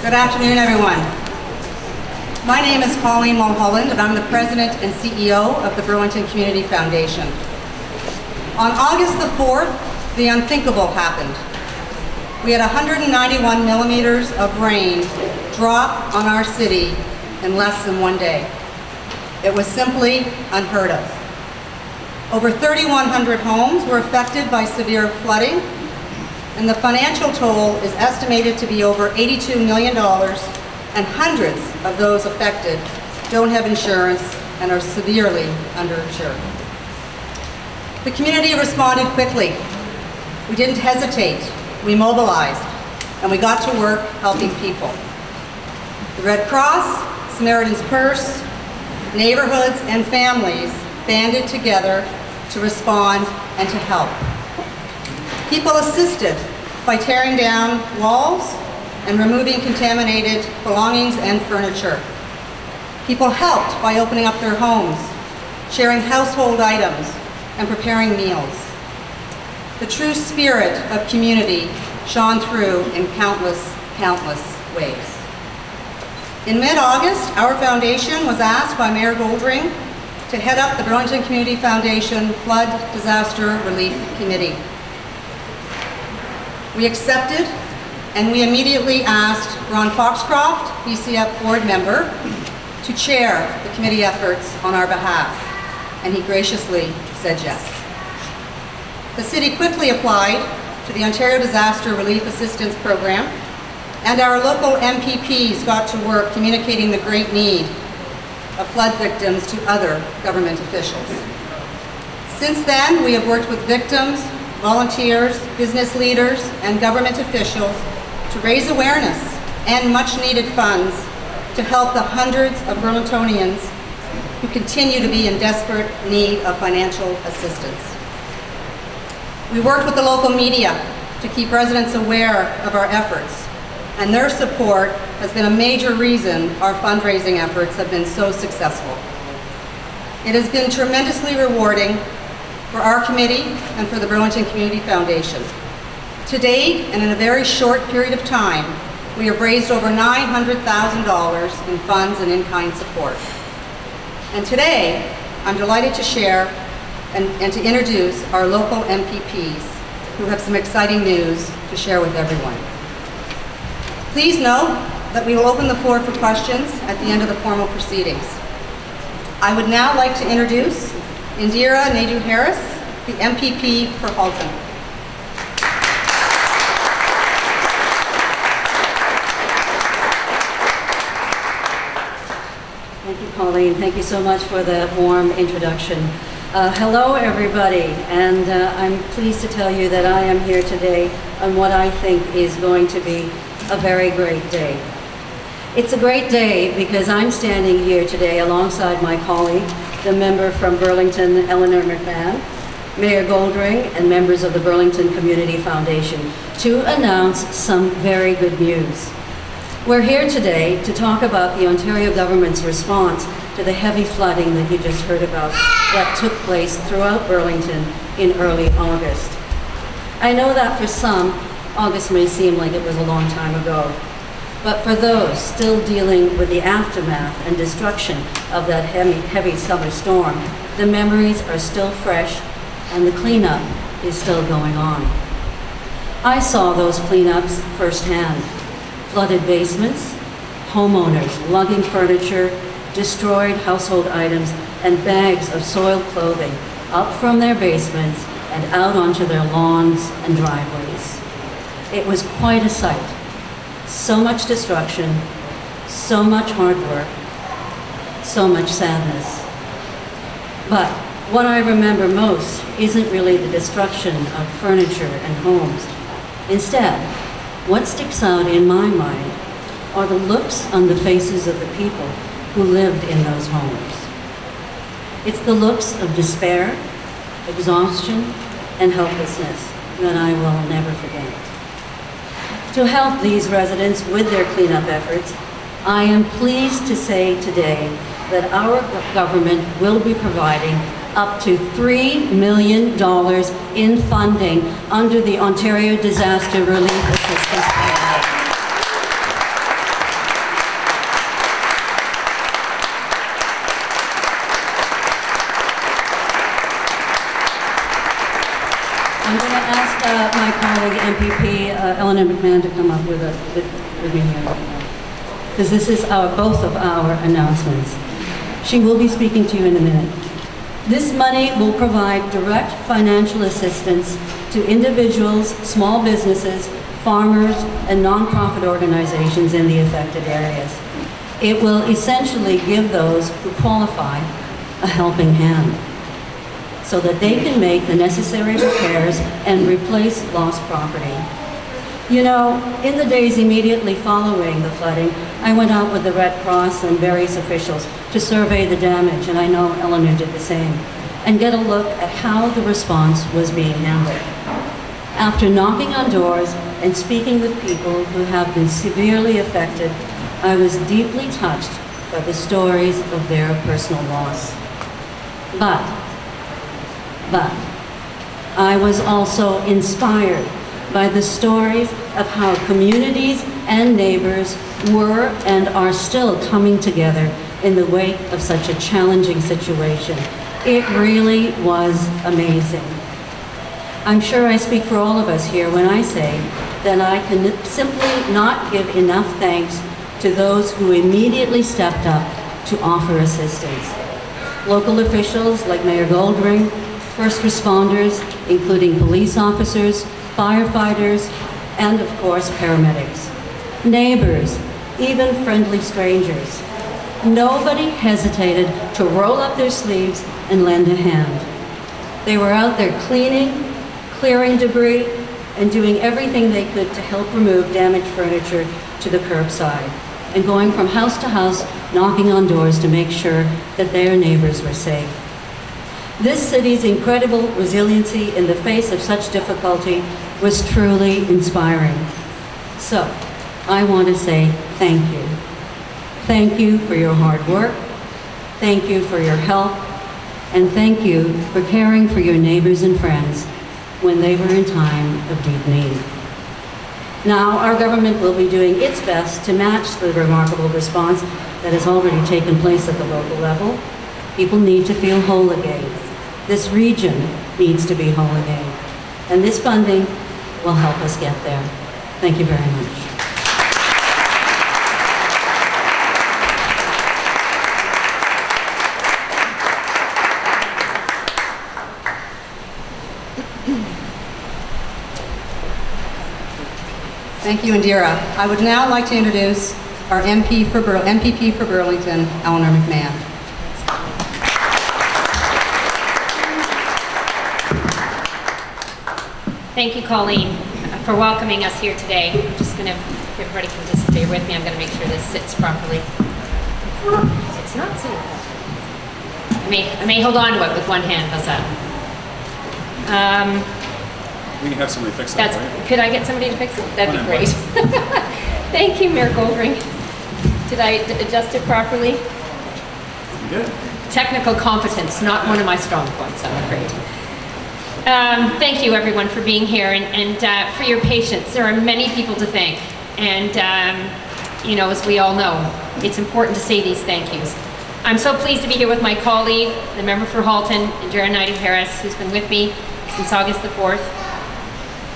Good afternoon, everyone. My name is Colleen Mulholland, and I'm the President and CEO of the Burlington Community Foundation. On August the 4th, the unthinkable happened. We had 191 millimeters of rain drop on our city in less than one day. It was simply unheard of. Over 3,100 homes were affected by severe flooding, and the financial toll is estimated to be over $82 million, and hundreds of those affected don't have insurance and are severely underinsured. The community responded quickly. We didn't hesitate. We mobilized, and we got to work helping people. The Red Cross, Samaritan's Purse, neighborhoods, and families banded together to respond and to help. People assisted by tearing down walls and removing contaminated belongings and furniture. People helped by opening up their homes, sharing household items, and preparing meals. The true spirit of community shone through in countless ways. In mid-August, our foundation was asked by Mayor Goldring to head up the Burlington Community Foundation Flood Disaster Relief Committee. We accepted, and we immediately asked Ron Foxcroft, BCF board member, to chair the committee efforts on our behalf, and he graciously said yes. The city quickly applied to the Ontario Disaster Relief Assistance Program, and our local MPPs got to work communicating the great need of flood victims to other government officials. Since then, we have worked with victims, volunteers, business leaders, and government officials to raise awareness and much-needed funds to help the hundreds of Burlingtonians who continue to be in desperate need of financial assistance. We worked with the local media to keep residents aware of our efforts, and their support has been a major reason our fundraising efforts have been so successful. It has been tremendously rewarding for our committee and for the Burlington Community Foundation. To date, and in a very short period of time, we have raised over $900,000 in funds and in-kind support. And today, I'm delighted to share and to introduce our local MPPs who have some exciting news to share with everyone. Please note that we will open the floor for questions at the end of the formal proceedings. I would now like to introduce Indira Nadoo-Harris, the MPP for Halton. Thank you, Colleen. Thank you so much for the warm introduction. Hello, everybody, and I'm pleased to tell you that I am here today on what I think is going to be a very great day. It's a great day because I'm standing here today alongside my colleague, the member from Burlington, Eleanor McMahon, Mayor Goldring, and members of the Burlington Community Foundation to announce some very good news. We're here today to talk about the Ontario government's response to the heavy flooding that you just heard about that took place throughout Burlington in early August. I know that for some, August may seem like it was a long time ago, but for those still dealing with the aftermath and destruction of that heavy summer storm, the memories are still fresh and the cleanup is still going on. I saw those cleanups firsthand. Flooded basements, homeowners lugging furniture, destroyed household items, and bags of soiled clothing up from their basements and out onto their lawns and driveways. It was quite a sight. So much destruction, so much hard work, so much sadness. But what I remember most isn't really the destruction of furniture and homes. Instead, what sticks out in my mind are the looks on the faces of the people who lived in those homes. It's the looks of despair, exhaustion, and helplessness that I will never forget. To help these residents with their cleanup efforts, I am pleased to say today that our government will be providing up to $3 million in funding under the Ontario Disaster Relief Assistance Program. ask my colleague MPP Eleanor McMahon to come up with me here, because this is both of our announcements. She will be speaking to you in a minute. This money will provide direct financial assistance to individuals, small businesses, farmers, and nonprofit organizations in the affected areas. It will essentially give those who qualify a helping hand so that they can make the necessary repairs and replace lost property. You know, in the days immediately following the flooding, I went out with the Red Cross and various officials to survey the damage, and I know Eleanor did the same, and get a look at how the response was being handled. After knocking on doors and speaking with people who have been severely affected, I was deeply touched by the stories of their personal loss. But I was also inspired by the stories of how communities and neighbors were and are still coming together in the wake of such a challenging situation. It really was amazing. I'm sure I speak for all of us here when I say that I can simply not give enough thanks to those who immediately stepped up to offer assistance. Local officials like Mayor Goldring, first responders, including police officers, firefighters, and of course, paramedics. Neighbors, even friendly strangers. Nobody hesitated to roll up their sleeves and lend a hand. They were out there cleaning, clearing debris, and doing everything they could to help remove damaged furniture to the curbside, and going from house to house, knocking on doors to make sure that their neighbors were safe. This city's incredible resiliency in the face of such difficulty was truly inspiring. So, I want to say thank you. Thank you for your hard work, thank you for your help, and thank you for caring for your neighbors and friends when they were in time of deep need. Now, our government will be doing its best to match the remarkable response that has already taken place at the local level. People need to feel whole again. This region needs to be whole again. And this funding will help us get there. Thank you very much. Thank you, Indira. I would now like to introduce our MPP for Burlington, Eleanor McMahon. Thank you, Colleen, for welcoming us here today. I'm just going to, if everybody can just stay with me, I'm going to make sure this sits properly. It's not sitting. I may hold on to it with one hand. How's that? We can have somebody fix that, right? Could I get somebody to fix it? That'd be great. Thank you, Mayor Goldring. Did I adjust it properly? You did. Technical competence, not one of my strong points, I'm afraid. Thank you, everyone, for being here and for your patience. There are many people to thank. And, you know, as we all know, it's important to say these thank yous. I'm so pleased to be here with my colleague, the member for Halton, Indira Nadoo-Harris, who's been with me since August the 4th.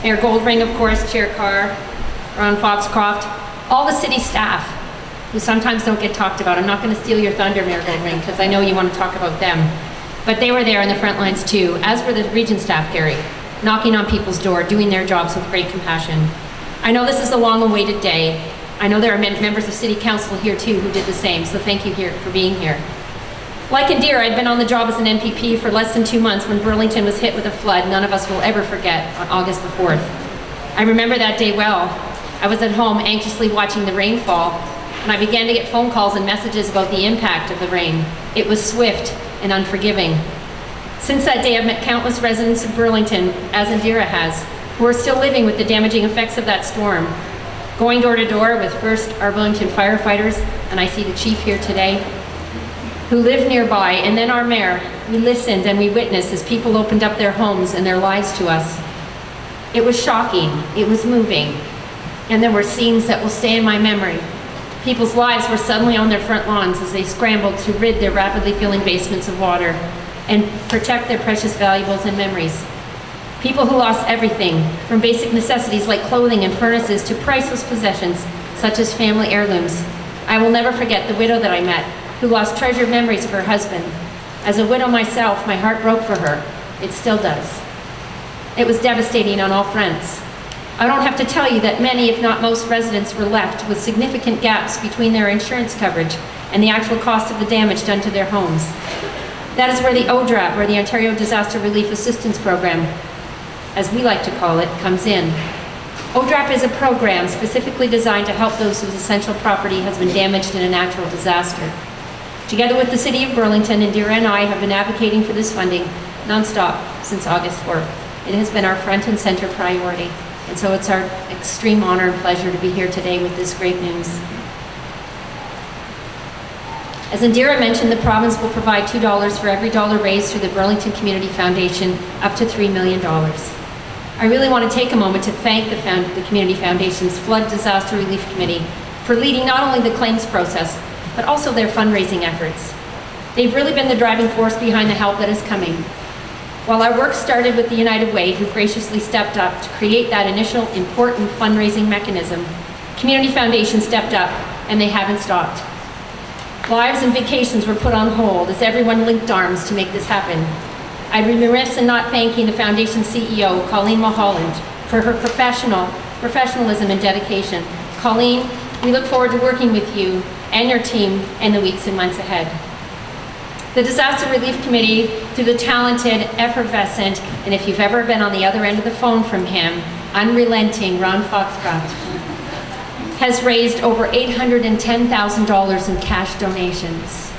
Mayor Goldring, of course, Chair Carr, Ron Foxcroft, all the city staff who sometimes don't get talked about. I'm not going to steal your thunder, Mayor Goldring, because I know you want to talk about them. But they were there in the front lines too, as were the region staff, Gary, knocking on people's door, doing their jobs with great compassion. I know this is a long-awaited day. I know there are members of City Council here too who did the same, so thank you for being here. Like Indira, I'd been on the job as an MPP for less than 2 months when Burlington was hit with a flood none of us will ever forget on August the 4th. I remember that day well. I was at home anxiously watching the rain fall, and I began to get phone calls and messages about the impact of the rain. It was swift and unforgiving. Since that day, I've met countless residents of Burlington, as Indira has, who are still living with the damaging effects of that storm. Going door to door with first our Burlington firefighters, and I see the chief here today, who live nearby, and then our mayor. We listened and we witnessed as people opened up their homes and their lives to us. It was shocking, it was moving, and there were scenes that will stay in my memory. People's lives were suddenly on their front lawns as they scrambled to rid their rapidly filling basements of water and protect their precious valuables and memories. People who lost everything, from basic necessities like clothing and furnaces to priceless possessions, such as family heirlooms. I will never forget the widow that I met, who lost treasured memories of her husband. As a widow myself, my heart broke for her. It still does. It was devastating on all fronts. I don't have to tell you that many, if not most, residents were left with significant gaps between their insurance coverage and the actual cost of the damage done to their homes. That is where the ODRAP, or the Ontario Disaster Relief Assistance Program, as we like to call it, comes in. ODRAP is a program specifically designed to help those whose essential property has been damaged in a natural disaster. Together with the City of Burlington, Indira and I have been advocating for this funding nonstop since August 4th. It has been our front and center priority, and so it's our extreme honor and pleasure to be here today with this great news. As Indira mentioned, the province will provide $2 for every dollar raised through the Burlington Community Foundation, up to $3 million. I really want to take a moment to thank the Community Foundation's Flood Disaster Relief Committee for leading not only the claims process, but also their fundraising efforts. They've really been the driving force behind the help that is coming. While our work started with the United Way, who graciously stepped up to create that initial important fundraising mechanism, Community Foundation stepped up, and they haven't stopped. Lives and vacations were put on hold as everyone linked arms to make this happen. I'd be remiss in not thanking the Foundation's CEO, Colleen Mulholland, for her professionalism and dedication. Colleen, we look forward to working with you and your team in the weeks and months ahead. The Disaster Relief Committee, through the talented, effervescent, and if you've ever been on the other end of the phone from him, unrelenting Ron Foxcroft, has raised over $810,000 in cash donations.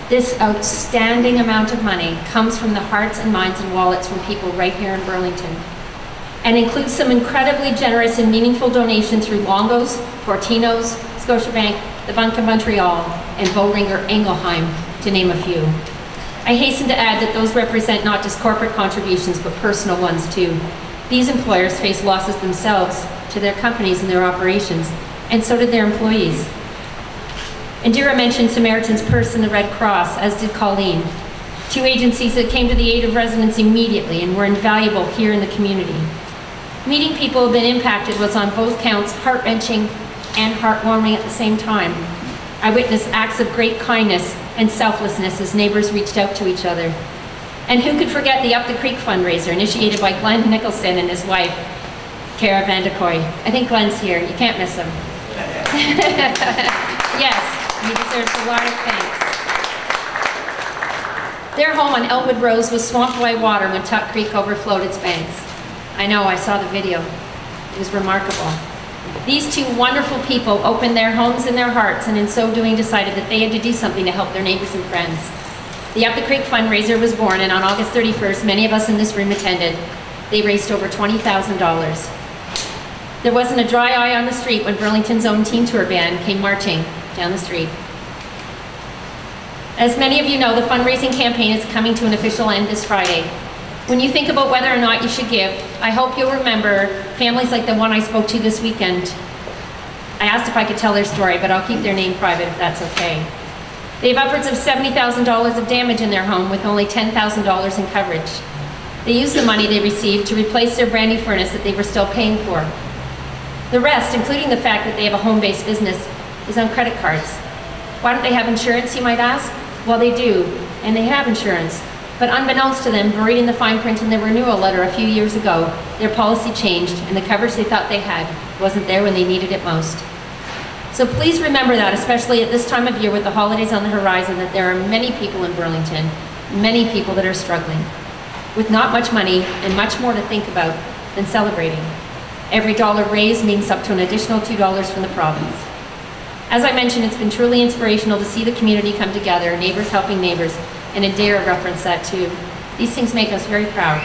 This outstanding amount of money comes from the hearts and minds and wallets from people right here in Burlington, and includes some incredibly generous and meaningful donations through Longo's, Fortino's, Scotiabank, the Bank of Montreal, and Boehringer Ingelheim, to name a few. I hasten to add that those represent not just corporate contributions, but personal ones too. These employers face losses themselves to their companies and their operations, and so did their employees. Indira mentioned Samaritan's Purse and the Red Cross, as did Colleen, two agencies that came to the aid of residents immediately and were invaluable here in the community. Meeting people who have been impacted was on both counts heart-wrenching and heartwarming at the same time. I witnessed acts of great kindness and selflessness as neighbors reached out to each other. And who could forget the Up the Creek fundraiser initiated by Glenn Nicholson and his wife, Cara Vandekoy. I think Glenn's here. You can't miss him. Yes, he deserves a lot of thanks. Their home on Elwood Rose was swamped by water when Tuck Creek overflowed its banks. I know, I saw the video. It was remarkable. These two wonderful people opened their homes and their hearts, and in so doing decided that they had to do something to help their neighbors and friends. The Up the Creek fundraiser was born, and on August 31st, many of us in this room attended. They raised over $20,000. There wasn't a dry eye on the street when Burlington's own Teen Tour band came marching down the street. As many of you know, the fundraising campaign is coming to an official end this Friday. When you think about whether or not you should give, I hope you'll remember families like the one I spoke to this weekend. I asked if I could tell their story, but I'll keep their name private if that's okay. They have upwards of $70,000 of damage in their home with only $10,000 in coverage. They used the money they received to replace their brand new furnace that they were still paying for. The rest, including the fact that they have a home-based business, is on credit cards. Why don't they have insurance, you might ask? Well, they do, and they have insurance. But unbeknownst to them, buried in the fine print in their renewal letter a few years ago, their policy changed and the coverage they thought they had wasn't there when they needed it most. So please remember that, especially at this time of year with the holidays on the horizon, that there are many people in Burlington, many people that are struggling, with not much money and much more to think about than celebrating. Every dollar raised means up to an additional $2 from the province. As I mentioned, it's been truly inspirational to see the community come together, neighbors helping neighbors, and Indira referenced that too. These things make us very proud.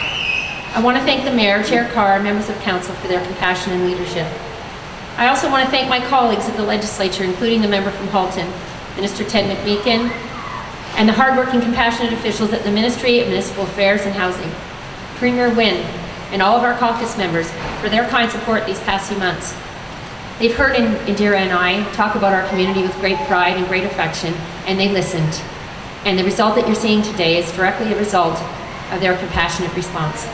I want to thank the Mayor, Chair Carr, and members of Council for their compassion and leadership. I also want to thank my colleagues at the Legislature, including the member from Halton, Minister Ted McMeekin, and the hardworking, compassionate officials at the Ministry of Municipal Affairs and Housing, Premier Wynne, and all of our caucus members for their kind support these past few months. They've heard Indira and I talk about our community with great pride and great affection, and they listened. And the result that you're seeing today is directly a result of their compassionate response.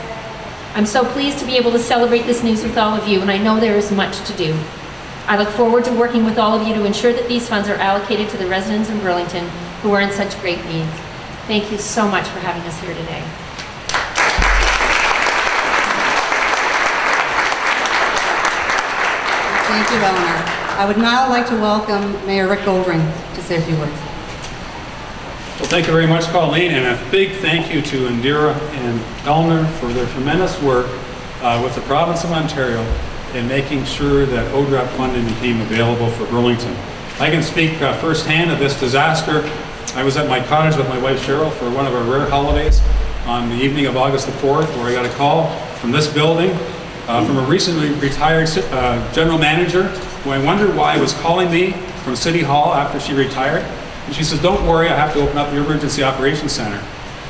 I'm so pleased to be able to celebrate this news with all of you, and I know there is much to do. I look forward to working with all of you to ensure that these funds are allocated to the residents in Burlington who are in such great need. Thank you so much for having us here today. Thank you, Eleanor. I would now like to welcome Mayor Rick Goldring to say a few words. Well, thank you very much, Colleen, and a big thank you to Indira and Eleanor for their tremendous work with the province of Ontario in making sure that ODRAP funding became available for Burlington. I can speak firsthand of this disaster. I was at my cottage with my wife Cheryl for one of our rare holidays on the evening of August the 4th, where I got a call from this building from a recently retired general manager who I wondered why was calling me from City Hall after she retired. And she says, "Don't worry, I have to open up your emergency operations center."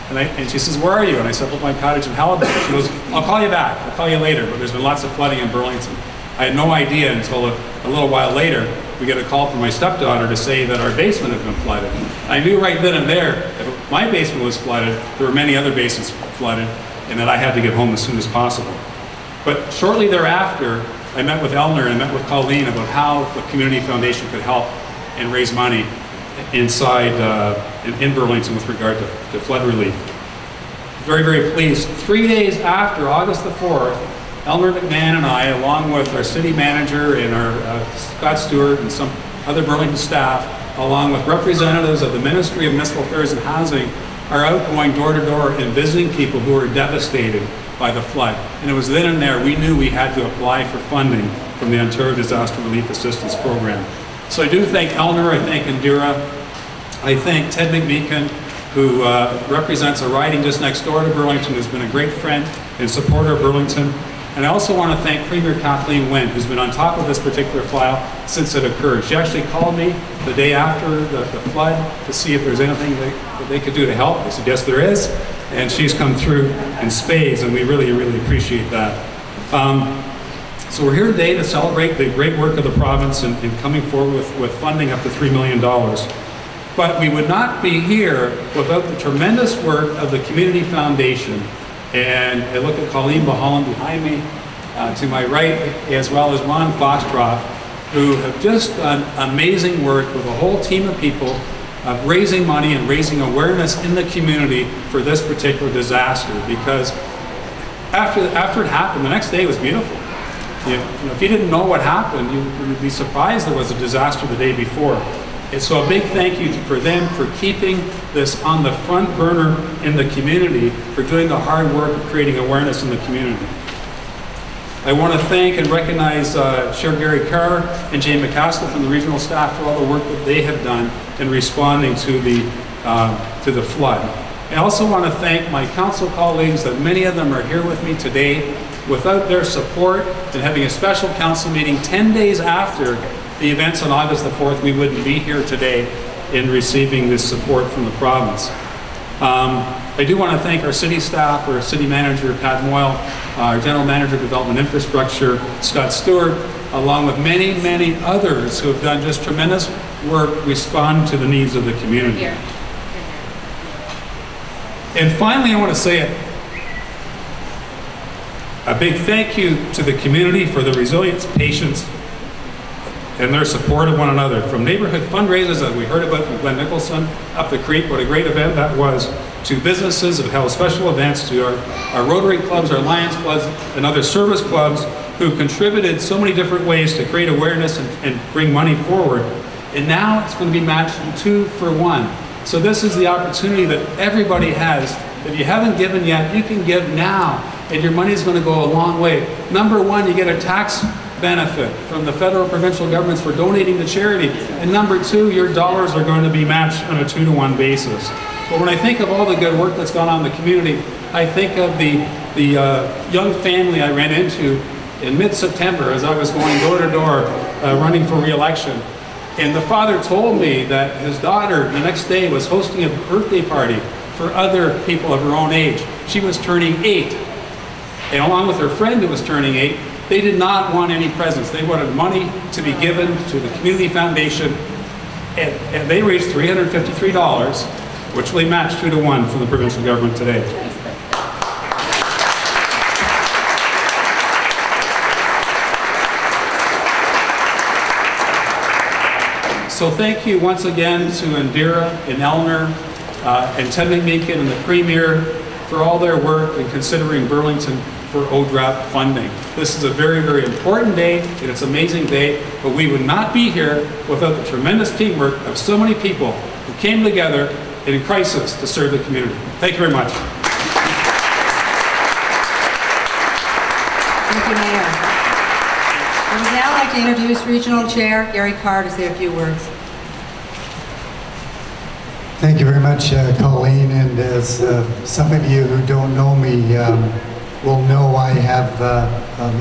And she says, "Where are you?" And I said, "Well, my cottage in Halton." She goes, "I'll call you back. I'll call you later, but there's been lots of flooding in Burlington." I had no idea until a little while later, we get a call from my stepdaughter to say that our basement had been flooded. I knew right then and there, if my basement was flooded, there were many other basements flooded, and that I had to get home as soon as possible. But shortly thereafter, I met with Eleanor and I met with Colleen about how the Community Foundation could help and raise money inside in Burlington with regard to flood relief. Very, very pleased. 3 days after August the 4th, Eleanor McMahon and I, along with our city manager and our Scott Stewart and some other Burlington staff, along with representatives of the Ministry of Municipal Affairs and Housing, are out going door to door and visiting people who are devastated by the flood. And it was then and there we knew we had to apply for funding from the Ontario Disaster Relief Assistance Program. So I do thank Eleanor, I thank Indira, I thank Ted McMahon, who represents a riding just next door to Burlington, who's been a great friend and supporter of Burlington. And I also want to thank Premier Kathleen Wynne, who's been on top of this particular file since it occurred. She actually called me the day after the flood to see if there's anything that they could do to help. I said, yes, there is. And she's come through in spades, and we really, really appreciate that. So we're here today to celebrate the great work of the province in coming forward with funding up to $3 million. But we would not be here without the tremendous work of the Community Foundation. And I look at Colleen Mulholland behind me, to my right, as well as Ron Foxcroft, who have just done amazing work with a whole team of people of raising money and raising awareness in the community for this particular disaster. Because after it happened, the next day was beautiful. You know, if you didn't know what happened, you would be surprised there was a disaster the day before. And so a big thank you for them for keeping this on the front burner in the community, for doing the hard work of creating awareness in the community. I want to thank and recognize Chair Gary Carr and Jane McCaskill from the regional staff for all the work that they have done in responding to the flood. I also want to thank my council colleagues, that many of them are here with me today. Without their support and having a special council meeting 10 days after the events on August the 4th, we wouldn't be here today in receiving this support from the province. I do want to thank our city staff, our city manager, Pat Moyle, our general manager of development infrastructure, Scott Stewart, along with many, many others who have done just tremendous work responding to the needs of the community. Here. And finally, I want to say a big thank you to the community for the resilience, patience, and their support of one another. From neighborhood fundraisers that we heard about from Glen Nicholson up the creek, what a great event that was, to businesses that held special events, to our Rotary clubs, our Lions clubs, and other service clubs who contributed so many different ways to create awareness and bring money forward. And now it's going to be matched 2 for 1. So this is the opportunity that everybody has. If you haven't given yet, you can give now, and your money is going to go a long way. Number 1, you get a tax benefit from the federal and provincial governments for donating to charity. And number 2, your dollars are going to be matched on a 2-to-1 basis. But when I think of all the good work that's gone on in the community, I think of the young family I ran into in mid-September as I was going door to door running for re-election. And the father told me that his daughter the next day was hosting a birthday party for other people of her own age. She was turning 8. And along with her friend who was turning 8, they did not want any presents. They wanted money to be given to the Community Foundation, and they raised $353, which they matched 2-to-1 from the provincial government today. So thank you once again to Indira and Eleanor and Ted McMahon and the Premier for all their work in considering Burlington for ODRAP funding. This is a very, very important day, and it's an amazing day, but we would not be here without the tremendous teamwork of so many people who came together in crisis to serve the community. Thank you very much. Thank you, Mayor. I would now like to introduce Regional Chair Gary Carr to say a few words. Thank you very much, Colleen. And as some of you who don't know me will know, I have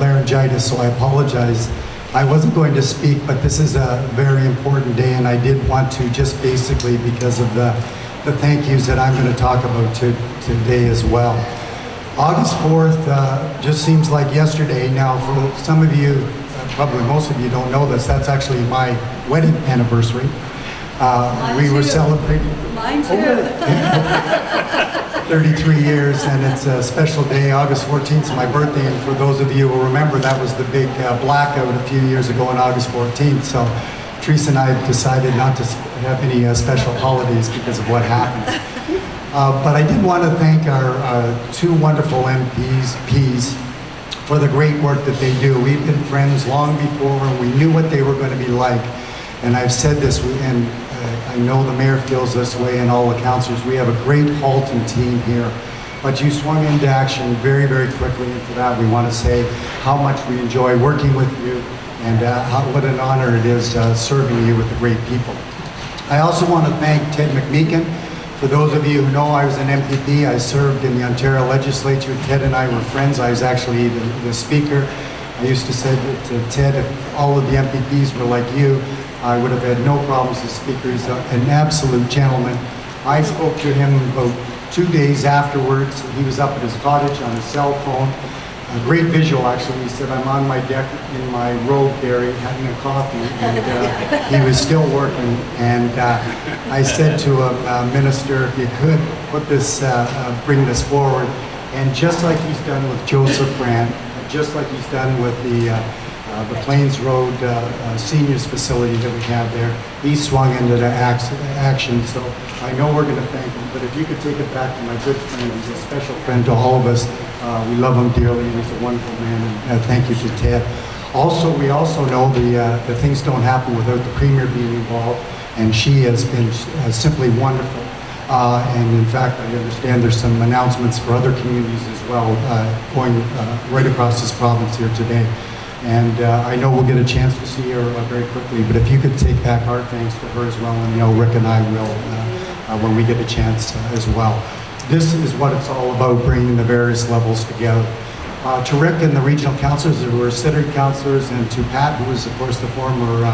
laryngitis, so I apologize. I wasn't going to speak, but this is a very important day, and I did want to, just basically because of the thank yous that I'm going to talk about today as well. August 4th just seems like yesterday. Now, for some of you, probably most of you don't know this, that's actually my wedding anniversary. We were celebrating. Mine too. 33 years, and it's a special day. August 14th is my birthday, and for those of you who remember, that was the big blackout a few years ago on August 14th. So Teresa and I decided not to have any special holidays because of what happened. But I did want to thank our two wonderful MPs for the great work that they do. We've been friends long before, and we knew what they were going to be like. And I've said this, and I know the mayor feels this way, and all the councillors. We have a great Halton team here. But you swung into action very, very quickly, and for that we want to say how much we enjoy working with you, and what an honor it is serving you with the great people. I also want to thank Ted McMahon. For those of you who know, I was an MPP. I served in the Ontario legislature. Ted and I were friends. I was actually the speaker. I used to say to Ted, if all of the MPPs were like you, I would have had no problems as speaker. He's an absolute gentleman. I spoke to him about 2 days afterwards. He was up at his cottage on his cell phone. A great visual, actually. He said, I'm on my deck in my robe, Gary, having a coffee, and he was still working. And I said to him, Minister, if you could put this, bring this forward. And just like he's done with Joseph Brand, just like he's done with the Plains Road seniors facility that we have there, he swung into the action. So I know we're going to thank him, but if you could take it back to my good friend, he's a special friend to all of us. We love him dearly, and he's a wonderful man, and thank you to Ted. Also, we also know the things don't happen without the Premier being involved, and she has been simply wonderful. And in fact, I understand there's some announcements for other communities as well going right across this province here today. And I know we'll get a chance to see her very quickly, but if you could take back our thanks to her as well, and Rick and I will when we get a chance as well. This is what it's all about, bringing the various levels together. To Rick and the regional councillors, who were considered councillors, and to Pat, who is of course the former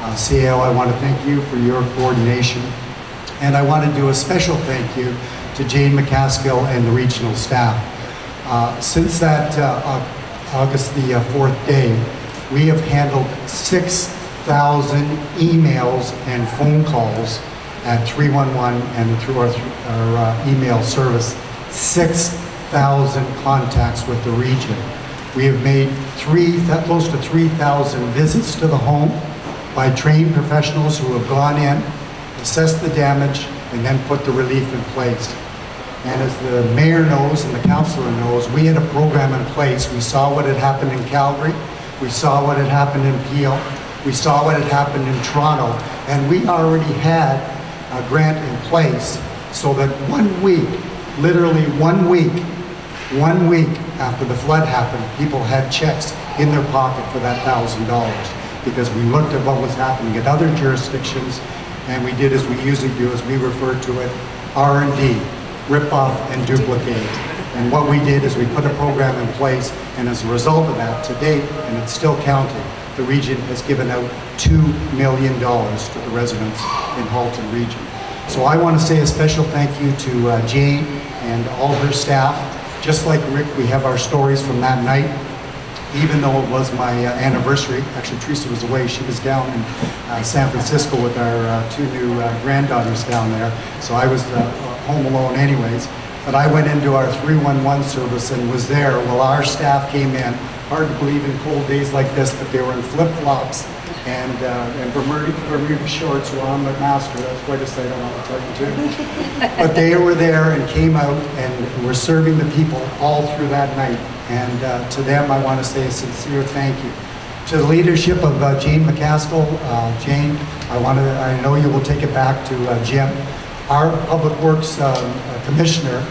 CAO, I want to thank you for your coordination. And I want to do a special thank you to Jane McCaskill and the regional staff. Since that August the 4th day, we have handled 6,000 emails and phone calls at 311 and through our email service. 6,000 contacts with the region. We have made close to 3,000 visits to the home by trained professionals who have gone in, assessed the damage, and then put the relief in place. And as the mayor knows and the councillor knows, we had a program in place. We saw what had happened in Calgary. We saw what had happened in Peel. We saw what had happened in Toronto. And we already had a grant in place so that 1 week, literally 1 week after the flood happened, people had checks in their pocket for that $1,000, because we looked at what was happening at other jurisdictions, and we did as we usually do, as we refer to it, R&D, rip off and duplicate. And what we did is we put a program in place, and as a result of that, to date, and it's still counting, the region has given out $2 million to the residents in Halton region. So I want to say a special thank you to Jane and all her staff. Just like Rick, we have our stories from that night. Even though it was my anniversary, actually Teresa was away, she was down in San Francisco with our two new granddaughters down there, so I was home alone anyways. But I went into our 311 service and was there while our staff came in. Hard to believe in cold days like this, but they were in flip-flops and Bermuda shorts, Ron McMaster. That's quite a sight, I want to tell you too. But they were there and came out and were serving the people all through that night. And to them, I want to say a sincere thank you. To the leadership of Jane McCaskill, Jane, I know you will take it back to Jim. Our Public Works Commissioner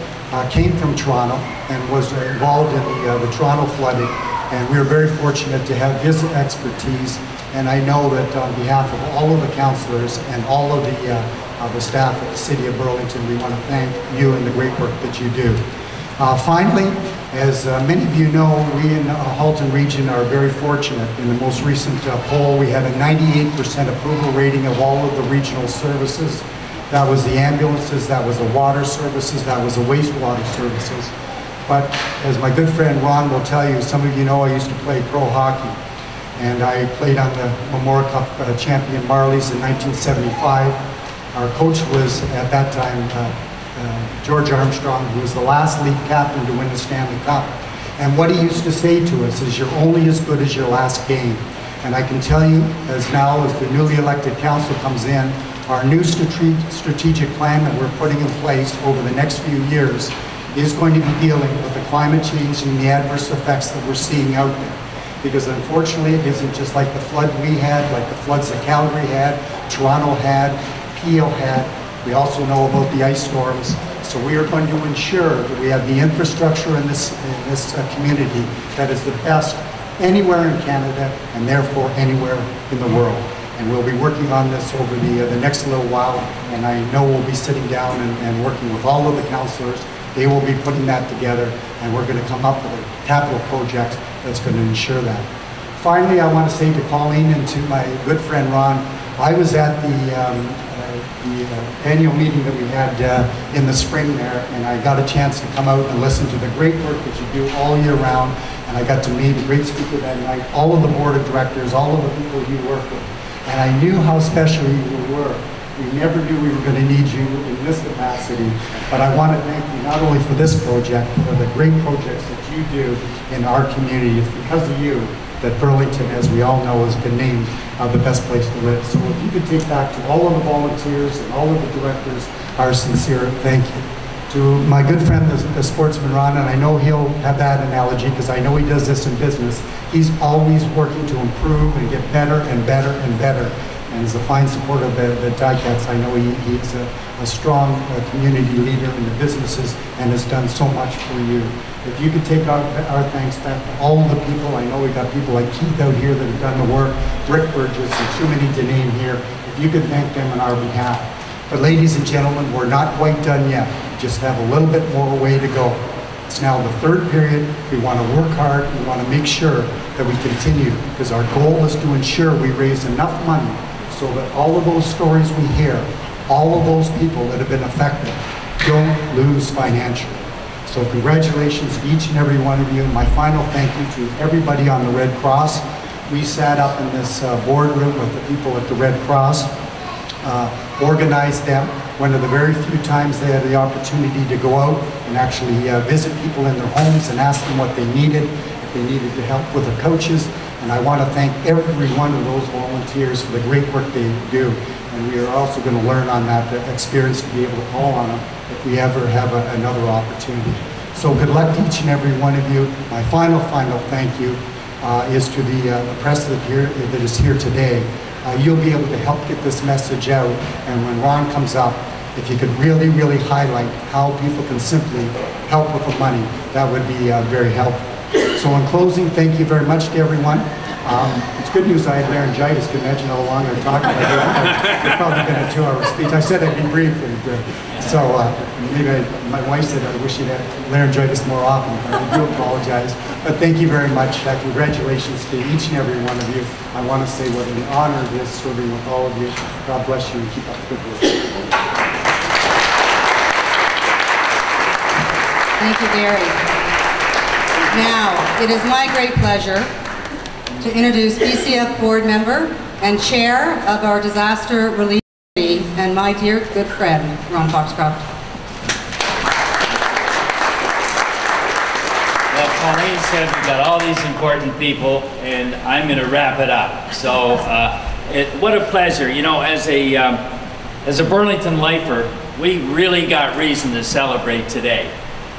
came from Toronto and was involved in the Toronto flooding, and we were very fortunate to have his expertise. And I know that on behalf of all of the councillors and all of the staff at the City of Burlington, we want to thank you and the great work that you do. Finally, as many of you know, we in Halton region are very fortunate. In the most recent poll, we had a 98% approval rating of all of the regional services. That was the ambulances, that was the water services, that was the wastewater services. But as my good friend Ron will tell you, some of you know I used to play pro hockey. And I played on the Memorial Cup champion Marlies in 1975. Our coach was, at that time, George Armstrong, who was the last league captain to win the Stanley Cup. And what he used to say to us is, you're only as good as your last game. And I can tell you, as the newly elected council comes in, our new strategic plan that we're putting in place over the next few years is going to be dealing with the climate change and the adverse effects that we're seeing out there. Because unfortunately, it isn't just like the flood we had, like the floods that Calgary had, Toronto had, Peel had. We also know about the ice storms. So we are going to ensure that we have the infrastructure in this community that is the best anywhere in Canada and therefore anywhere in the world. And we'll be working on this over the next little while. And I know we'll be sitting down and working with all of the councillors. They will be putting that together, and we're going to come up with a capital project that's going to ensure that. Finally, I want to say to Colleen and to my good friend Ron, I was at the annual meeting that we had in the spring there, and I got a chance to come out and listen to the great work that you do all year round, and I got to meet a great speaker that night, all of the board of directors, all of the people you work with, and I knew how special you were. We never knew we were going to need you in this capacity, but I want to thank you not only for this project, but for the great projects that you do in our community. It's because of you that Burlington, as we all know, has been named the best place to live. So if you could take back to all of the volunteers and all of the directors our sincere thank you. To my good friend, the sportsman Ron, and I know he'll have that analogy because I know he does this in business, he's always working to improve and get better and better and better. And as a fine supporter of the Ticats, I know he's a strong community leader in the businesses and has done so much for you. If you could take our thanks back to all the people, I know we got people like Keith out here that have done the work, Rick Burgess, and too many to name here. If you could thank them on our behalf. But ladies and gentlemen, we're not quite done yet. We just have a little bit more way to go. It's now the third period. We want to work hard. We want to make sure that we continue, because our goal is to ensure we raise enough money so that all of those stories we hear, all of those people that have been affected, don't lose financially. So congratulations to each and every one of you. My final thank you to everybody on the Red Cross. We sat up in this boardroom with the people at the Red Cross, organized them. One of the very few times they had the opportunity to go out and actually visit people in their homes and ask them what they needed, if they needed to help with their coaches. And I want to thank every one of those volunteers for the great work they do. And we are also going to learn on that experience to be able to call on them if we ever have another opportunity. So good luck to each and every one of you. My final thank you is to the press that is here today. You'll be able to help get this message out. And when Ron comes up, if you could really, really highlight how people can simply help with the money, that would be very helpful. So in closing, thank you very much to everyone. It's good news I had laryngitis. Can you imagine how long I'm talking about? It's probably been a 2-hour speech. I said I'd be brief. So maybe my wife said I wish you'd have laryngitis more often. I do apologize. But thank you very much. Congratulations to each and every one of you. I want to say what an honor it is serving with all of you. God bless you and keep up the good work. Thank you, Gary. Now, it is my great pleasure to introduce BCF board member and chair of our disaster relief committee and my dear good friend, Ron Foxcroft. Well, Colleen said we've got all these important people, and I'm going to wrap it up. So What a pleasure. You know, as a Burlington lifer, we really got reason to celebrate today.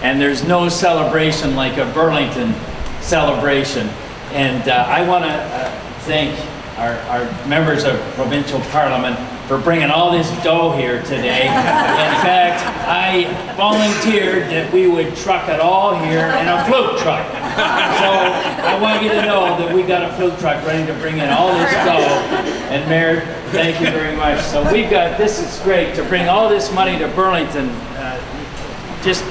And there's no celebration like a Burlington celebration. And I want to thank our members of Provincial Parliament for bringing all this dough here today. In fact, I volunteered that we would truck it all here in a float truck. So I want you to know that we got a float truck ready to bring in all this dough. And Mayor, thank you very much. So we've got, this is great, to bring all this money to Burlington. Just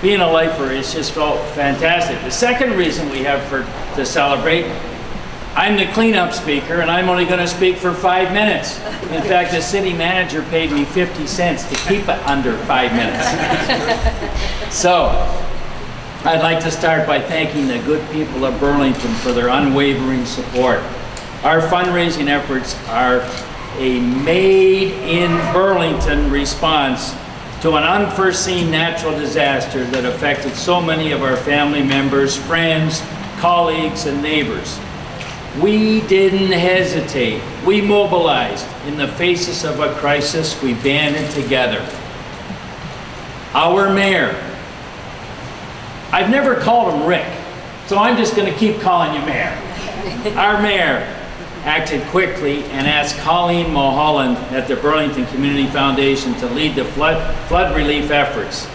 being a lifer is just so fantastic. The second reason we have to celebrate, I'm the cleanup speaker, and I'm only going to speak for 5 minutes. In fact, the city manager paid me 50 cents to keep it under 5 minutes. So, I'd like to start by thanking the good people of Burlington for their unwavering support. Our fundraising efforts are a made-in-Burlington response to an unforeseen natural disaster that affected so many of our family members, friends, colleagues, and neighbors. We didn't hesitate. We mobilized. In the faces of a crisis, we banded together. Our mayor, I've never called him Rick, so I'm just going to keep calling you Mayor. Our mayor acted quickly and asked Colleen Mulholland at the Burlington Community Foundation to lead the flood relief efforts.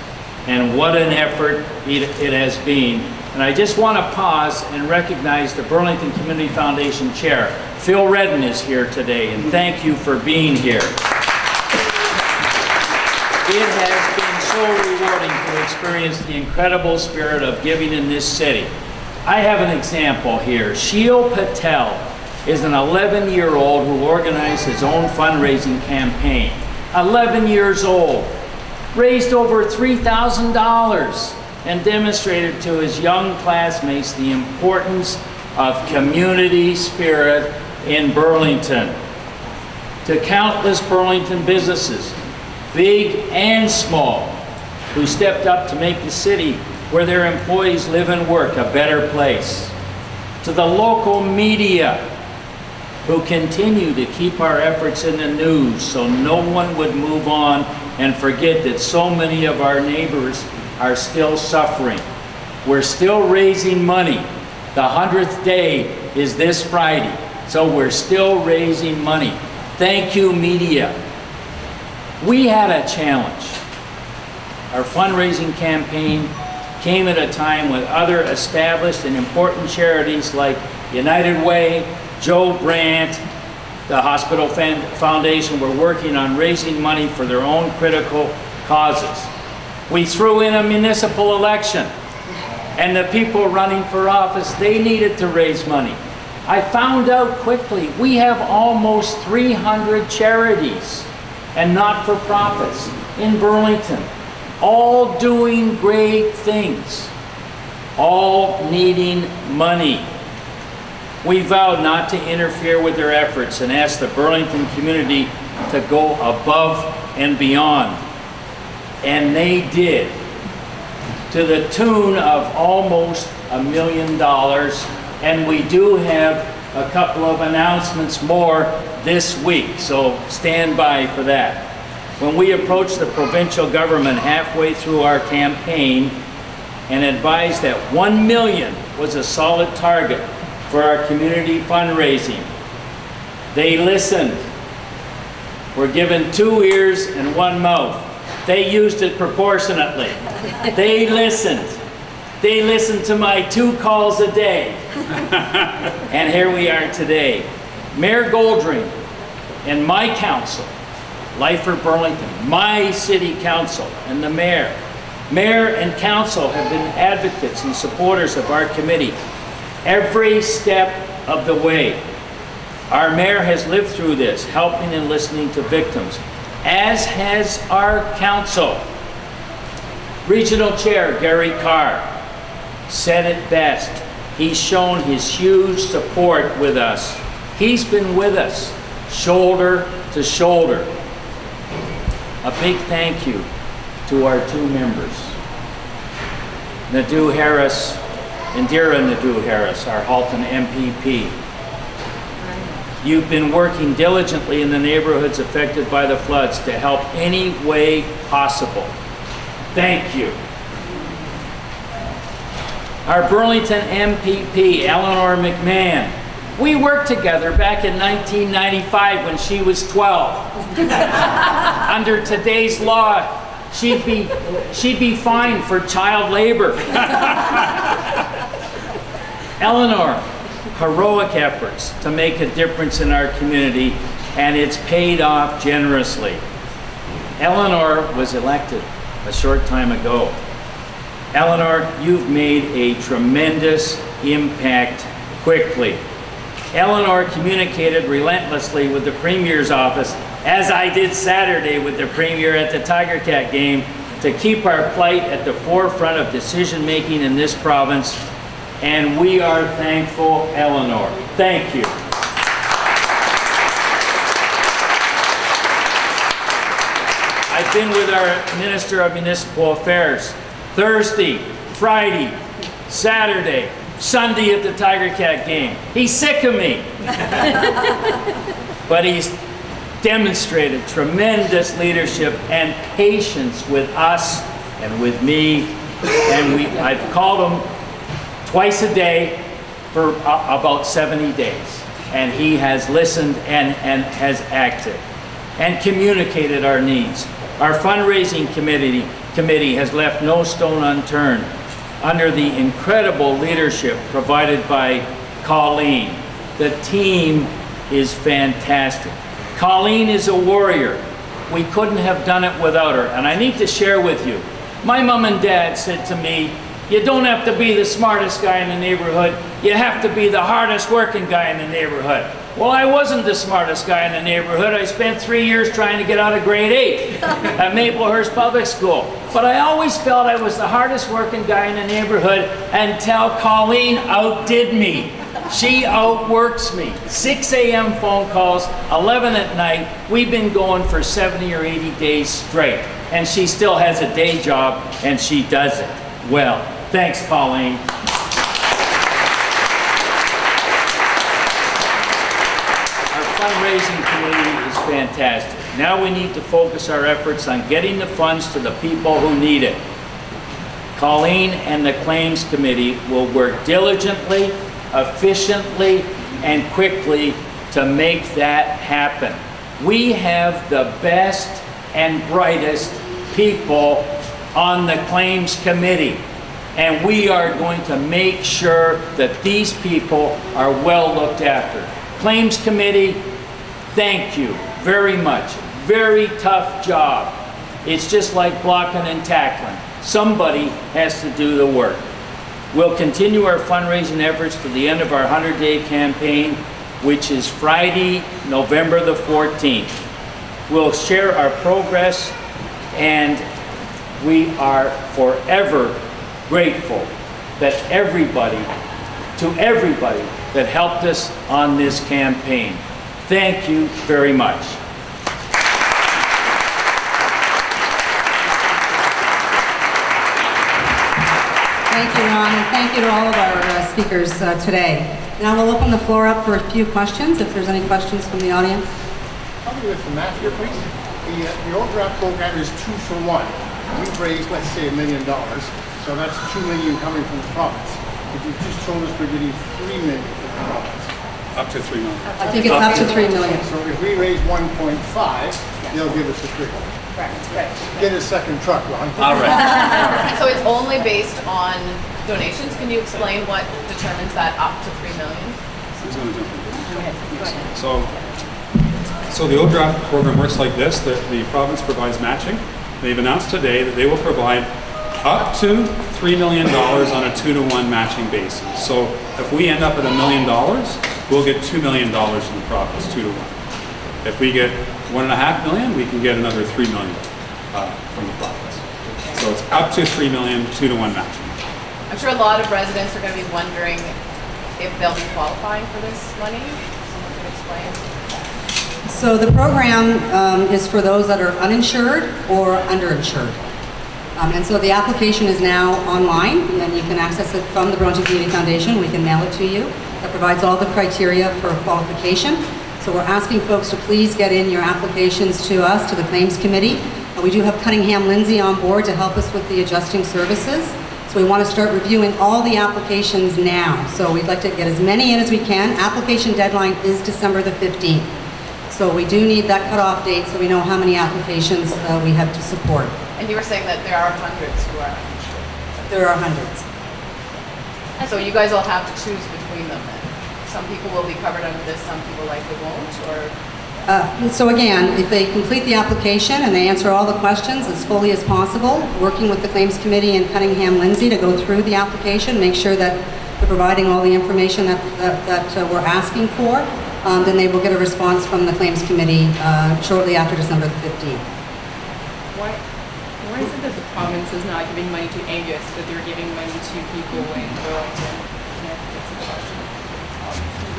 And what an effort it has been. And I just want to pause and recognize the Burlington Community Foundation Chair. Phil Redden is here today, and thank you for being here. It has been so rewarding to experience the incredible spirit of giving in this city. I have an example here. Sheil Patel is an 11-year-old who organized his own fundraising campaign. 11 years old, raised over $3,000. and demonstrated to his young classmates the importance of community spirit in Burlington. To countless Burlington businesses, big and small, who stepped up to make the city where their employees live and work a better place. To the local media, who continue to keep our efforts in the news so no one would move on and forget that so many of our neighbors are still suffering. We're still raising money. The 100th day is this Friday, so we're still raising money. Thank you, media. We had a challenge. Our fundraising campaign came at a time when other established and important charities like United Way, Joe Brandt, the Hospital Foundation were working on raising money for their own critical causes. We threw in a municipal election, and the people running for office, they needed to raise money. I found out quickly, we have almost 300 charities and not-for-profits in Burlington, all doing great things, all needing money. We vowed not to interfere with their efforts and asked the Burlington community to go above and beyond. And they did, to the tune of almost $1 million. And we do have a couple of announcements more this week, so stand by for that. When we approached the provincial government halfway through our campaign and advised that $1 million was a solid target for our community fundraising, they listened. We're given 2 ears and 1 mouth. They used it proportionately. They listened. They listened to my 2 calls a day. And here we are today. Mayor Goldring and my council, Lifer Burlington, my city council, and the mayor. Mayor and council have been advocates and supporters of our committee every step of the way. Our mayor has lived through this, helping and listening to victims, as has our council. Regional Chair Gary Carr said it best. He's shown his huge support with us. He's been with us, shoulder to shoulder. A big thank you to our 2 members. Nadoo-Harris, Indira Nadoo-Harris, our Halton MPP. You've been working diligently in the neighborhoods affected by the floods to help any way possible. Thank you. Our Burlington MPP, Eleanor McMahon. We worked together back in 1995 when she was 12. Under today's law, she'd be fined for child labor. Eleanor, heroic efforts to make a difference in our community, and it's paid off generously. Eleanor was elected a short time ago. Eleanor, you've made a tremendous impact quickly. Eleanor communicated relentlessly with the Premier's office, as I did Saturday with the Premier at the Tiger Cat game, to keep our plight at the forefront of decision-making in this province, and we are thankful, Eleanor. Thank you. I've been with our Minister of Municipal Affairs Thursday, Friday, Saturday, Sunday at the Tiger Cat game. He's sick of me. But he's demonstrated tremendous leadership and patience with us and with me. And I've called him twice a day for about 70 days. And he has listened and has acted and communicated our needs. Our fundraising committee has left no stone unturned under the incredible leadership provided by Colleen. The team is fantastic. Colleen is a warrior. We couldn't have done it without her. And I need to share with you, my mom and dad said to me, you don't have to be the smartest guy in the neighborhood, you have to be the hardest working guy in the neighborhood. Well, I wasn't the smartest guy in the neighborhood. I spent 3 years trying to get out of grade 8 at Maplehurst Public School. But I always felt I was the hardest working guy in the neighborhood until Colleen outdid me. She outworks me. 6 a.m. phone calls, 11 at night. We've been going for 70 or 80 days straight. And she still has a day job, and she does it well. Thanks, Colleen. Fundraising committee is fantastic. Now we need to focus our efforts on getting the funds to the people who need it. Colleen and the Claims Committee will work diligently, efficiently, and quickly to make that happen. We have the best and brightest people on the Claims Committee, and we are going to make sure that these people are well looked after. Claims Committee, thank you very much. Very tough job. It's just like blocking and tackling. Somebody has to do the work. We'll continue our fundraising efforts to the end of our 100-day campaign, which is Friday, November the 14th. We'll share our progress, and we are forever grateful that everybody that helped us on this campaign. Thank you very much. Thank you, Ron, and thank you to all of our speakers today. Now we'll open the floor up for a few questions, if there's any questions from the audience. I'll do it for Matt here, please. The overdraft program is 2 for 1. We've raised, let's say, $1 million, so that's $2 million coming from the province. But you just told us we're getting $3 million from the province. Up to 3 million. I think it's up to 3 million. So if we raise 1.5, they'll give us a 3. Correct. Get a second truck, Ron. All right. So it's only based on donations. Can you explain what determines that up to 3 million? Who's going to jump in? Go ahead. So the overdraft program works like this. The province provides matching. They've announced today that they will provide up to $3 million on a 2-to-1 matching basis. So if we end up at $1 million, we'll get $2 million from the province, 2-to-1. If we get $1.5 million, we can get another $3 million from the province. So it's up to $3 million, 2-to-1 matching. I'm sure a lot of residents are going to be wondering if they'll be qualifying for this money. Someone can explain. So the program is for those that are uninsured or underinsured. And so the application is now online, and you can access it from the Burlington Community Foundation. We can mail it to you. It provides all the criteria for qualification. So we're asking folks to please get in your applications to us, to the Claims Committee. We do have Cunningham Lindsay on board to help us with the adjusting services. So we want to start reviewing all the applications now. So we'd like to get as many in as we can. Application deadline is December the 15th. So we do need that cutoff date so we know how many applications we have to support. And you were saying that there are hundreds who are uninsured. There are hundreds. So you guys will have to choose between them then? Some people will be covered under this, some people likely won't, or? So again, if they complete the application and they answer all the questions as fully as possible, working with the Claims Committee and Cunningham Lindsay to go through the application, make sure that they're providing all the information that we're asking for, then they will get a response from the Claims Committee shortly after December the 15th. Why is it that the province is not giving money to Angus, but they're giving money to people in Burlington? That's a question.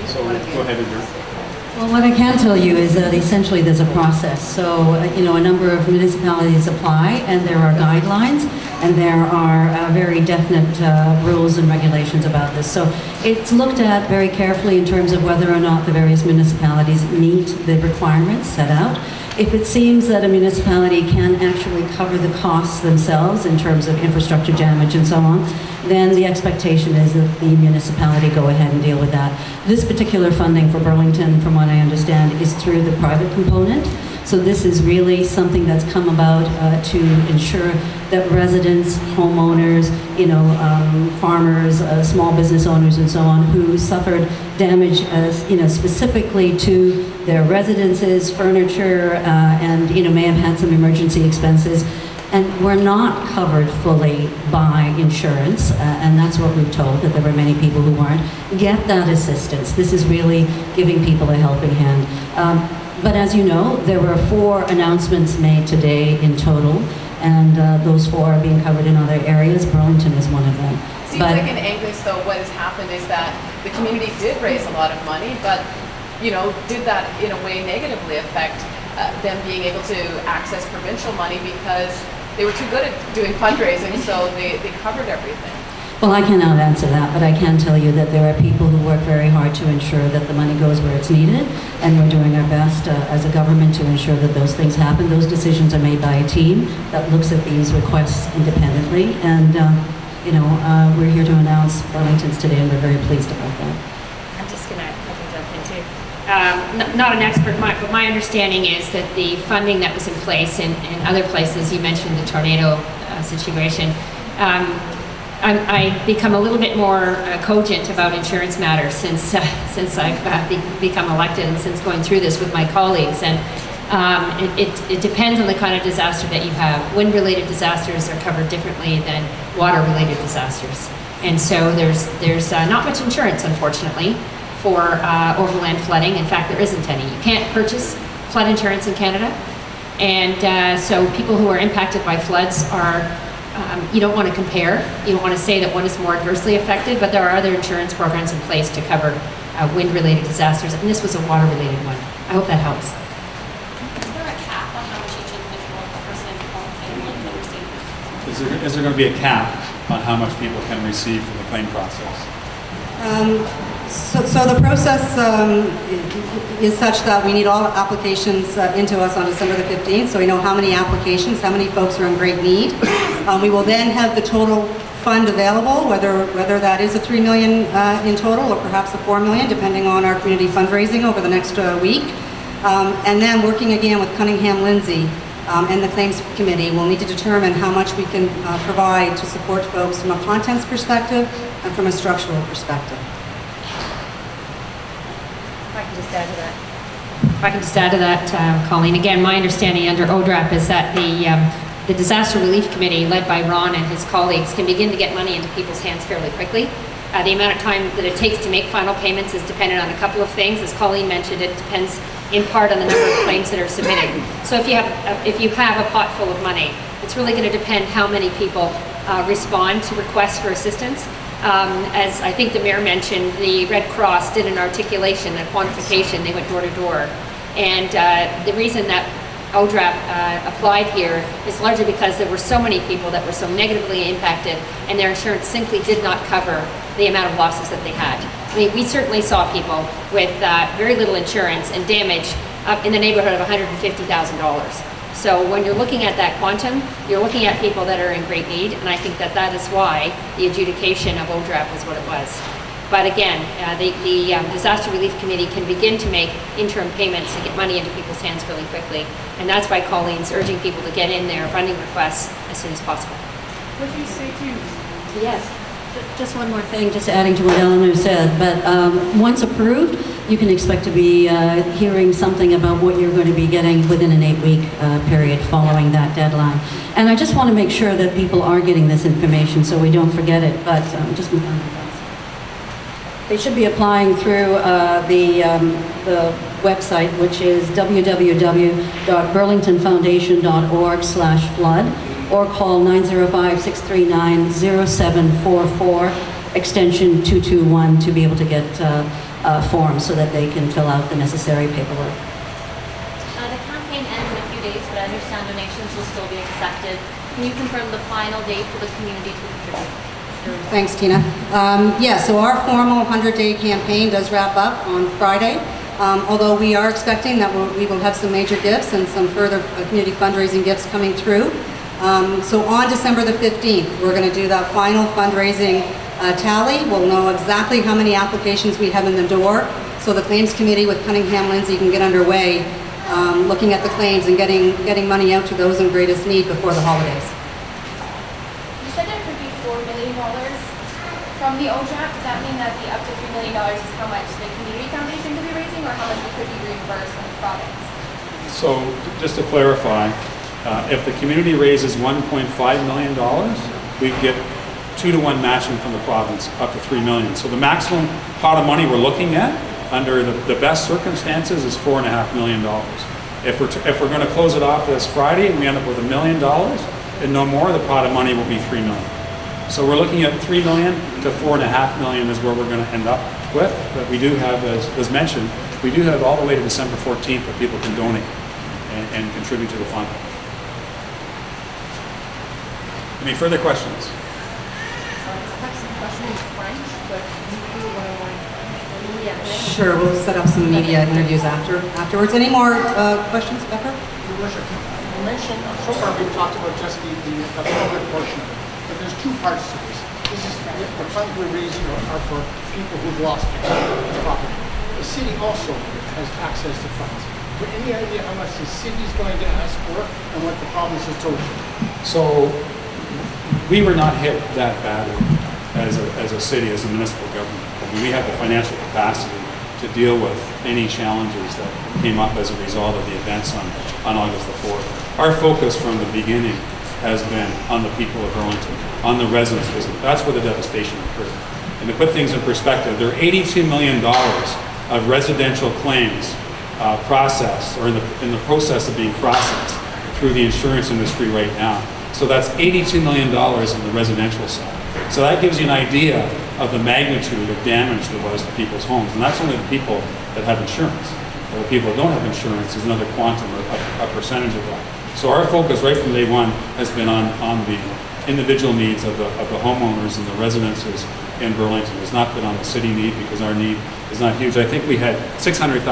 So go ahead, Indira. Well, what I can tell you is that essentially there's a process. So, a number of municipalities apply, and there are guidelines, and there are very definite rules and regulations about this. So it's looked at very carefully in terms of whether or not the various municipalities meet the requirements set out. If it seems that a municipality can actually cover the costs themselves in terms of infrastructure damage and so on, then the expectation is that the municipality go ahead and deal with that. This particular funding for Burlington, from what I understand, is through the private component. So this is really something that's come about to ensure that residents, homeowners, farmers, small business owners and so on, who suffered damage specifically to their residences, furniture, and may have had some emergency expenses, and were not covered fully by insurance, and that's what we've told, that there were many people who weren't, get that assistance. This is really giving people a helping hand. But as you know, there were 4 announcements made today in total, and those 4 are being covered in other areas. Burlington is one of them. Seems like in Angus, though, what has happened is that the community did raise a lot of money, but did that in a way negatively affect them being able to access provincial money because they were too good at doing fundraising, so they covered everything. Well, I cannot answer that, but I can tell you that there are people who work very hard to ensure that the money goes where it's needed, and we're doing our best as a government to ensure that those things happen. Those decisions are made by a team that looks at these requests independently, and we're here to announce Burlington's today, and we're very pleased about that. I'm just going to jump in too. Not an expert, but my understanding is that the funding that was in place in other places, you mentioned the tornado situation, I become a little bit more cogent about insurance matters since I've become elected and since going through this with my colleagues. And it depends on the kind of disaster that you have. Wind-related disasters are covered differently than water-related disasters. And so there's not much insurance, unfortunately, for overland flooding. In fact, there isn't any. You can't purchase flood insurance in Canada. And so people who are impacted by floods are you don't want to compare. You don't want to say that one is more adversely affected, but there are other insurance programs in place to cover wind-related disasters, and this was a water-related one. I hope that helps. Is there a cap on how much each individual person can receive? Is there going to be a cap on how much people can receive from the claim process? So the process is such that we need all applications into us on December the 15th, so we know how many applications, how many folks are in great need. We will then have the total fund available, whether that is a $3 million in total or perhaps a $4 million, depending on our community fundraising over the next week. And then working again with Cunningham Lindsay and the Claims Committee, we'll need to determine how much we can provide to support folks from a contents perspective and from a structural perspective. If I can just add to that, Colleen. Again, my understanding under ODRAP is that the Disaster Relief Committee, led by Ron and his colleagues, can begin to get money into people's hands fairly quickly. The amount of time that it takes to make final payments is dependent on a couple of things. As Colleen mentioned, it depends in part on the number of claims that are submitted. So if you have a pot full of money, it's really going to depend how many people respond to requests for assistance. As I think the mayor mentioned, the Red Cross did an articulation, a quantification. They went door to door. And the reason that ODRAP applied here is largely because there were so many people that were so negatively impacted, and their insurance simply did not cover the amount of losses that they had. I mean, we certainly saw people with very little insurance and damage up in the neighborhood of $150,000. So when you're looking at that quantum, you're looking at people that are in great need, and I think that that is why the adjudication of ODRAP was what it was. But again, the Disaster Relief Committee can begin to make interim payments to get money into people's hands really quickly. And that's why Colleen's urging people to get in their funding requests as soon as possible. What do you say to? Yes. Just one more thing, just adding to what Eleanor said, but once approved, you can expect to be hearing something about what you're going to be getting within an 8-week period following that deadline. And I just want to make sure that people are getting this information so we don't forget it, but just move on. They should be applying through the website, which is www.burlingtonfoundation.org/flood, or call 905-639-0744, extension 221, to be able to get forms so that they can fill out the necessary paperwork. The campaign ends in a few days, but I understand donations will still be accepted. Can you confirm the final date for the community to contribute? Thanks, Tina. Yeah, so our formal 100-day campaign does wrap up on Friday, although we are expecting that we will have some major gifts and some further community fundraising gifts coming through. So on December the 15th, we're going to do that final fundraising tally. We'll know exactly how many applications we have in the door, so the claims committee with Cunningham Lindsay can get underway looking at the claims and getting money out to those in greatest need before the holidays. You said there could be $4 million from the ODRAP. Does that mean that the up to $3 million is how much the community foundation could be raising, or how much we could be reimbursed from the province? So just to clarify, if the community raises $1.5 million, we get 2-to-1 matching from the province up to $3 million. So the maximum pot of money we're looking at under the best circumstances is $4.5 million. If we're going to close it off this Friday and we end up with $1 million and no more, the pot of money will be $3 million. So we're looking at $3 million to $4.5 million is where we're going to end up with. But we do have, as mentioned, we do have all the way to December 14th that people can donate and contribute to the fund. Any further questions? I have some questions in French, but you do what I want. Sure, we'll set up some media interviews afterwards. Any more questions, Pepper? Your Worship, you mentioned, so far we've talked about just the public portion of it, but there's two parts to this. This is the funds we're raising are for people who've lost property. The city also has access to funds. Do you have any idea how much the city's going to ask for and what the province has told you? So we were not hit that badly as a city, as a municipal government. I mean, we have the financial capacity to deal with any challenges that came up as a result of the events on August the 4th. Our focus from the beginning has been on the people of Burlington, on the residents visit. That's where the devastation occurred. And to put things in perspective, there are $82 million of residential claims processed, or in the process of being processed through the insurance industry right now. So that's $82 million on the residential side. So that gives you an idea of the magnitude of damage there was to people's homes. And that's only the people that have insurance. Or the people that don't have insurance is another quantum, or a percentage of that. So our focus right from day one has been on the individual needs of the homeowners and the residences in Burlington. It's not been on the city need, because our need is not huge. I think we had $600,000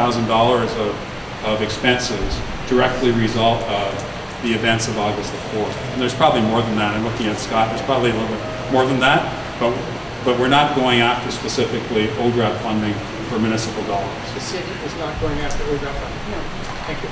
of expenses directly result of the events of August the 4th. And there's probably more than that. I'm looking at Scott. There's probably a little bit more than that, but we're not going after specifically ODRAP funding for municipal dollars. The city is not going after ODRAP funding? No. Thank you.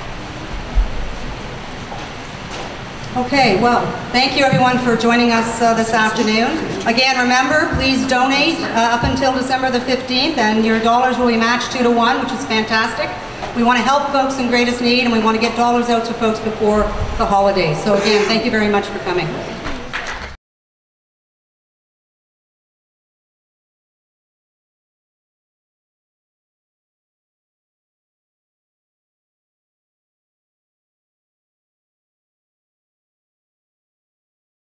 Okay, well, thank you everyone for joining us this afternoon. Again, remember, please donate up until December the 15th, and your dollars will be matched 2-to-1, which is fantastic. We want to help folks in greatest need, and we want to get dollars out to folks before the holidays. So again, thank you very much for coming.